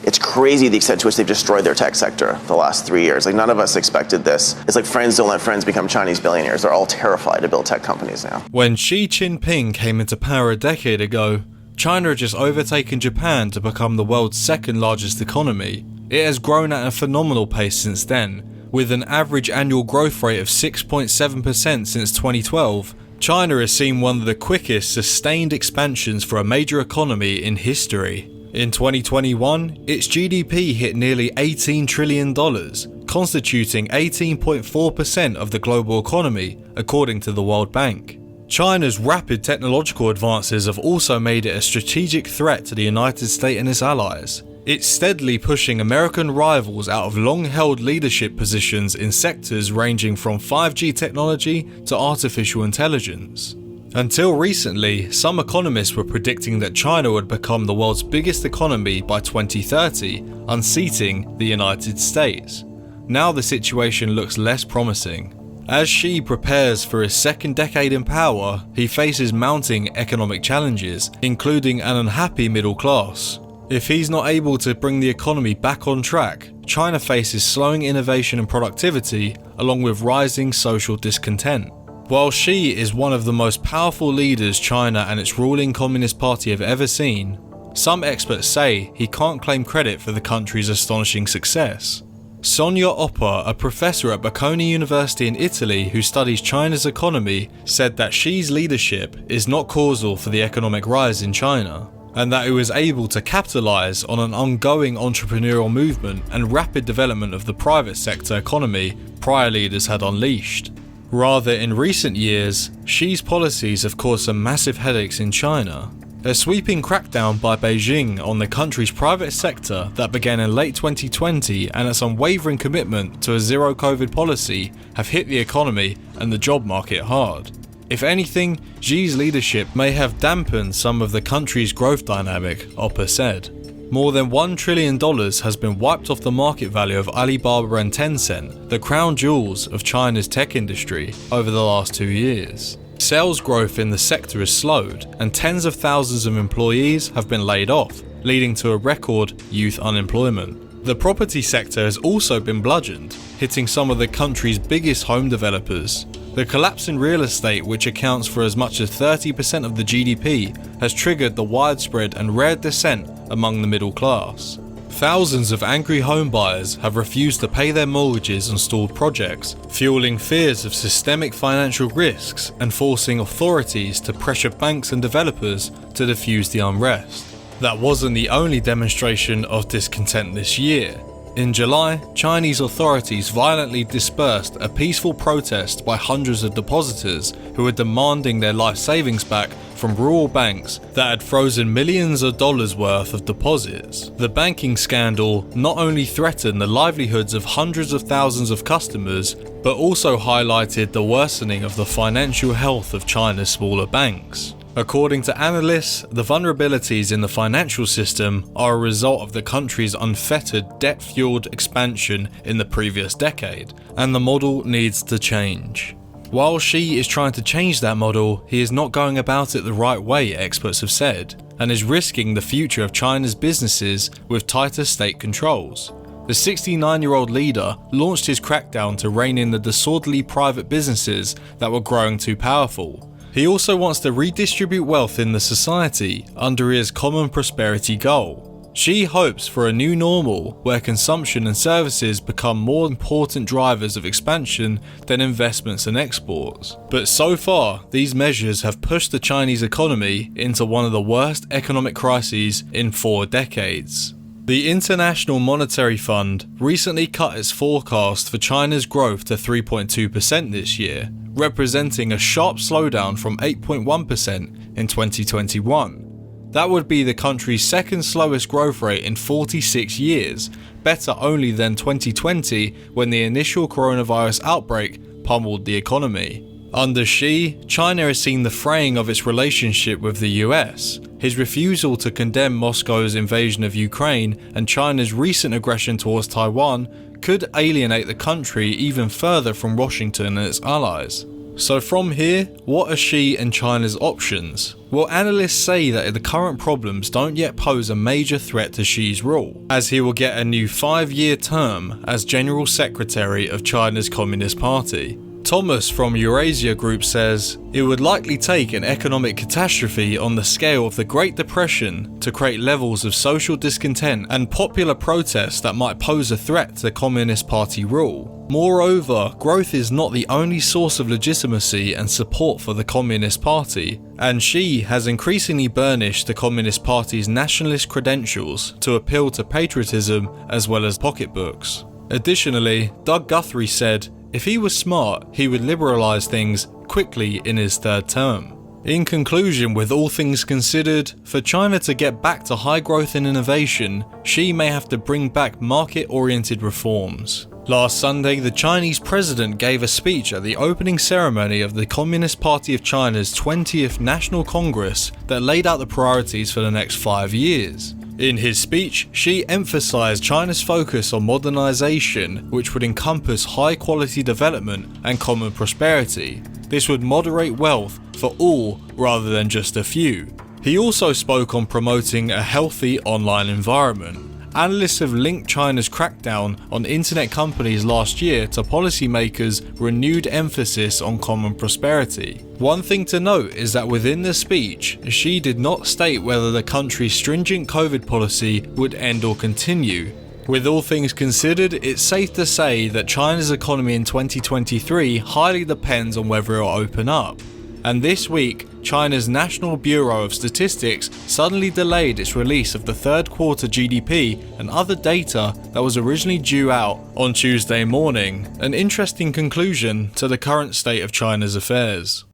It's crazy the extent to which they've destroyed their tech sector the last 3 years. Like, none of us expected this. It's like friends don't let friends become Chinese billionaires. They're all terrified to build tech companies now. When Xi Jinping came into power a decade ago, China had just overtaken Japan to become the world's second largest economy. It has grown at a phenomenal pace since then, with an average annual growth rate of 6.7% since 2012. China has seen one of the quickest sustained expansions for a major economy in history. In 2021, its GDP hit nearly $18 trillion, constituting 18.4% of the global economy, according to the World Bank. China's rapid technological advances have also made it a strategic threat to the United States and its allies. It's steadily pushing American rivals out of long-held leadership positions in sectors ranging from 5G technology to artificial intelligence. Until recently, some economists were predicting that China would become the world's biggest economy by 2030, unseating the United States. Now the situation looks less promising. As Xi prepares for his second decade in power, he faces mounting economic challenges, including an unhappy middle class. If he's not able to bring the economy back on track, China faces slowing innovation and productivity, along with rising social discontent. While Xi is one of the most powerful leaders China and its ruling Communist Party have ever seen, some experts say he can't claim credit for the country's astonishing success. Sonia Oppa, a professor at Bocconi University in Italy who studies China's economy, said that Xi's leadership is not causal for the economic rise in China, and that he was able to capitalize on an ongoing entrepreneurial movement and rapid development of the private sector economy prior leaders had unleashed. Rather, in recent years, Xi's policies have caused some massive headaches in China. A sweeping crackdown by Beijing on the country's private sector that began in late 2020 and its unwavering commitment to a zero-COVID policy have hit the economy and the job market hard. If anything, Xi's leadership may have dampened some of the country's growth dynamic, Oppa said. More than $1 trillion has been wiped off the market value of Alibaba and Tencent, the crown jewels of China's tech industry, over the last 2 years. Sales growth in the sector has slowed, and tens of thousands of employees have been laid off, leading to a record youth unemployment. The property sector has also been bludgeoned, hitting some of the country's biggest home developers. The collapse in real estate, which accounts for as much as 30% of the GDP, has triggered the widespread and rare dissent among the middle class. Thousands of angry home buyers have refused to pay their mortgages on stalled projects, fueling fears of systemic financial risks and forcing authorities to pressure banks and developers to diffuse the unrest. That wasn't the only demonstration of discontent this year. In July, Chinese authorities violently dispersed a peaceful protest by hundreds of depositors who were demanding their life savings back from rural banks that had frozen millions of dollars worth of deposits. The banking scandal not only threatened the livelihoods of hundreds of thousands of customers, but also highlighted the worsening of the financial health of China's smaller banks. According to analysts, the vulnerabilities in the financial system are a result of the country's unfettered debt-fueled expansion in the previous decade, and the model needs to change. While Xi is trying to change that model, he is not going about it the right way, experts have said, and is risking the future of China's businesses with tighter state controls. The 69-year-old leader launched his crackdown to rein in the disorderly private businesses that were growing too powerful. He also wants to redistribute wealth in the society under his common prosperity goal. Xi hopes for a new normal where consumption and services become more important drivers of expansion than investments and exports. But so far, these measures have pushed the Chinese economy into one of the worst economic crises in 4 decades. The International Monetary Fund recently cut its forecast for China's growth to 3.2% this year, representing a sharp slowdown from 8.1% in 2021. That would be the country's second slowest growth rate in 46 years, better only than 2020 when the initial coronavirus outbreak pummeled the economy. Under Xi, China has seen the fraying of its relationship with the US. His refusal to condemn Moscow's invasion of Ukraine and China's recent aggression towards Taiwan could alienate the country even further from Washington and its allies. So from here, what are Xi and China's options? Well, analysts say that the current problems don't yet pose a major threat to Xi's rule, as he will get a new 5-year term as General Secretary of China's Communist Party. Thomas from Eurasia Group says, it would likely take an economic catastrophe on the scale of the Great Depression to create levels of social discontent and popular protest that might pose a threat to the Communist Party rule. Moreover, growth is not the only source of legitimacy and support for the Communist Party, and Xi has increasingly burnished the Communist Party's nationalist credentials to appeal to patriotism as well as pocketbooks. Additionally, Doug Guthrie said, if he was smart, he would liberalise things quickly in his third term. In conclusion, with all things considered, for China to get back to high growth and innovation, Xi may have to bring back market-oriented reforms. Last Sunday, the Chinese president gave a speech at the opening ceremony of the Communist Party of China's 20th National Congress that laid out the priorities for the next 5 years. In his speech, Xi emphasized China's focus on modernization, which would encompass high-quality development and common prosperity. This would moderate wealth for all rather than just a few. He also spoke on promoting a healthy online environment. Analysts have linked China's crackdown on internet companies last year to policymakers' renewed emphasis on common prosperity. One thing to note is that within the speech, Xi did not state whether the country's stringent COVID policy would end or continue. With all things considered, it's safe to say that China's economy in 2023 highly depends on whether it will open up. And this week, China's National Bureau of Statistics suddenly delayed its release of the third quarter GDP and other data that was originally due out on Tuesday morning, an interesting conclusion to the current state of China's affairs.